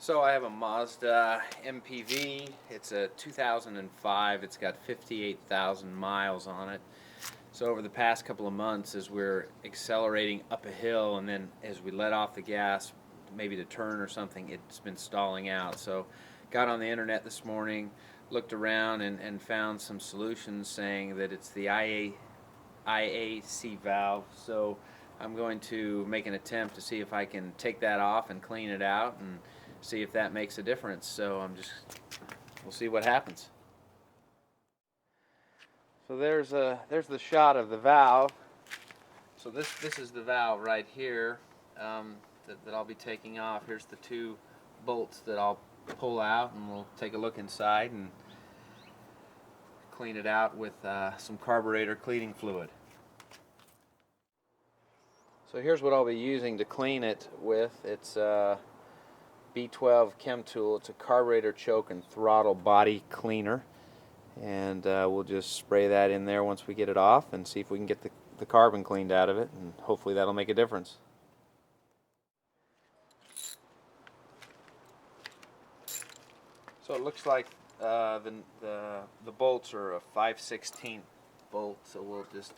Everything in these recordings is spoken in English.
So I have a Mazda MPV. It's a 2005. It's got 58,000 miles on it. So over the past couple of months, as we're accelerating up a hill and then as we let off the gas, maybe to turn or something, it's been stalling out. So got on the internet this morning, looked around and found some solutions saying that it's the IAC valve. So I'm going to make an attempt to see if I can take that off and clean it out and see if that makes a difference. So we'll see what happens. So there's the shot of the valve. So this is the valve right here that I'll be taking off. Here's the two bolts that I'll pull out, and we'll take a look inside and clean it out with some carburetor cleaning fluid. So here's what I'll be using to clean it with. It's B12 Chem Tool. It's a carburetor choke and throttle body cleaner, and we'll just spray that in there once we get it off and see if we can get the carbon cleaned out of it, and hopefully that'll make a difference. So it looks like the bolts are a 5/16 bolt, so we'll just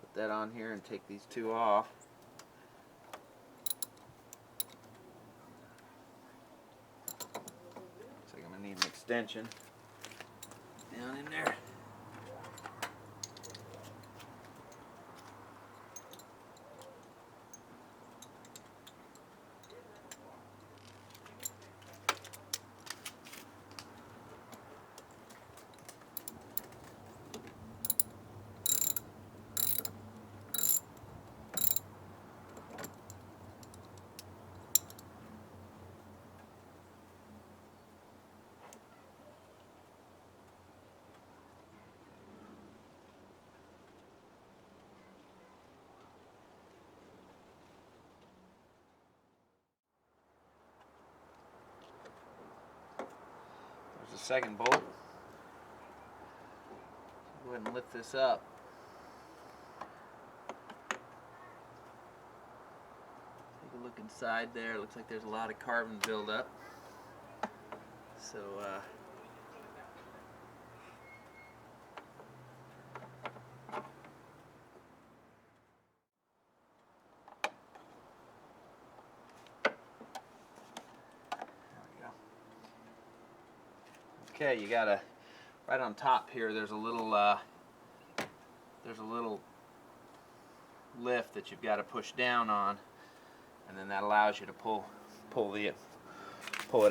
put that on here and take these two off. Looks like I'm going to need an extension down in there. There's the second bolt. Go ahead and lift this up. Take a look inside there. It looks like there's a lot of carbon buildup. So okay, you gotta, right on top here, there's a little lift that you've got to push down on, and then that allows you to pull it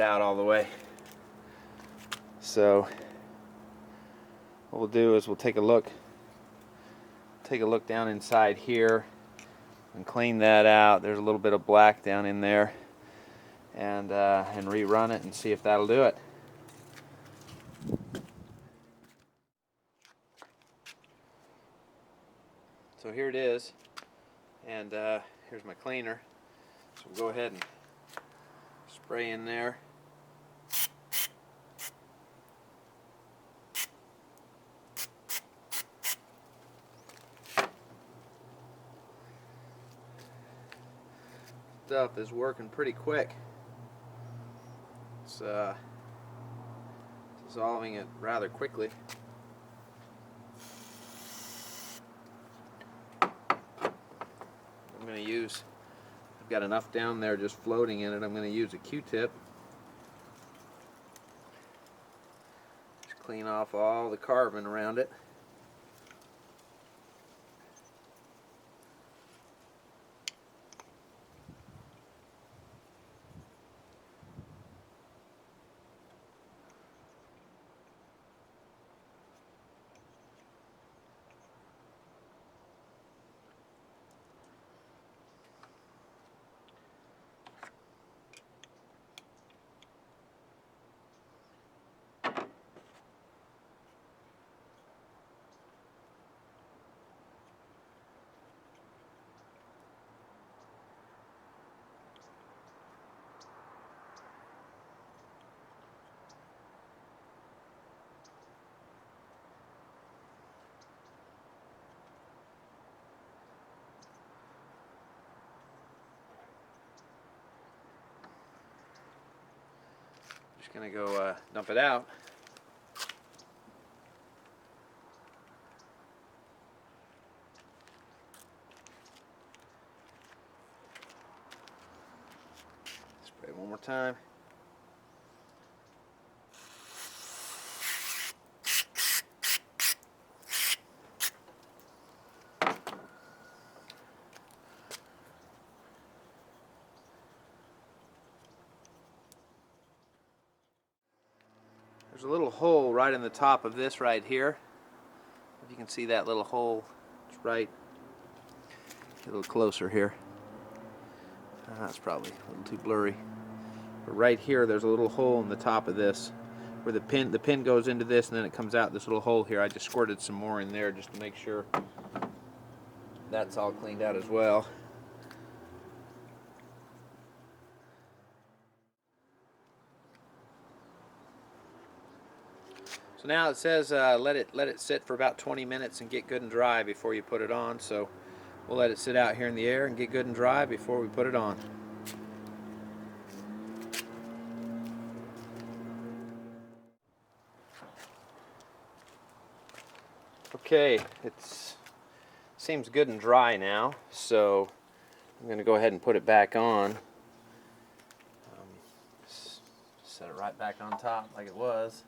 out all the way. So what we'll do is we'll take a look down inside here and clean that out. There's a little bit of black down in there, and rerun it and see if that'll do it. So here it is, and here's my cleaner. So we'll go ahead and spray in there. Stuff is working pretty quick. It's dissolving it rather quickly. I'm going to use, I've got enough down there just floating in it, I'm going to use a Q-tip. Just clean off all the carbon around it. Gonna go dump it out. Spray it one more time. There's a little hole right in the top of this right here. If you can see that little hole, it's right. Get a little closer here. That's probably a little too blurry. But right here, there's a little hole in the top of this, where the pin goes into this, and then it comes out this little hole here. I just squirted some more in there just to make sure that's all cleaned out as well. So now it says let it sit for about 20 minutes and get good and dry before you put it on. So we'll let it sit out here in the air and get good and dry before we put it on. Okay, it seems good and dry now, so I'm going to go ahead and put it back on. Set it right back on top like it was.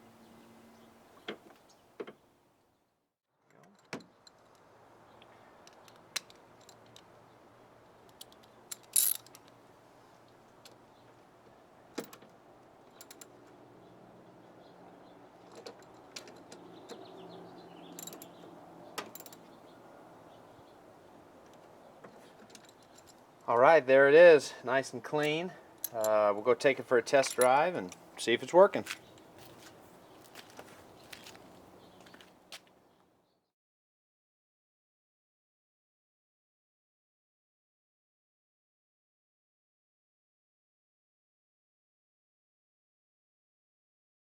All right, there it is, nice and clean. We'll go take it for a test drive and see if it's working.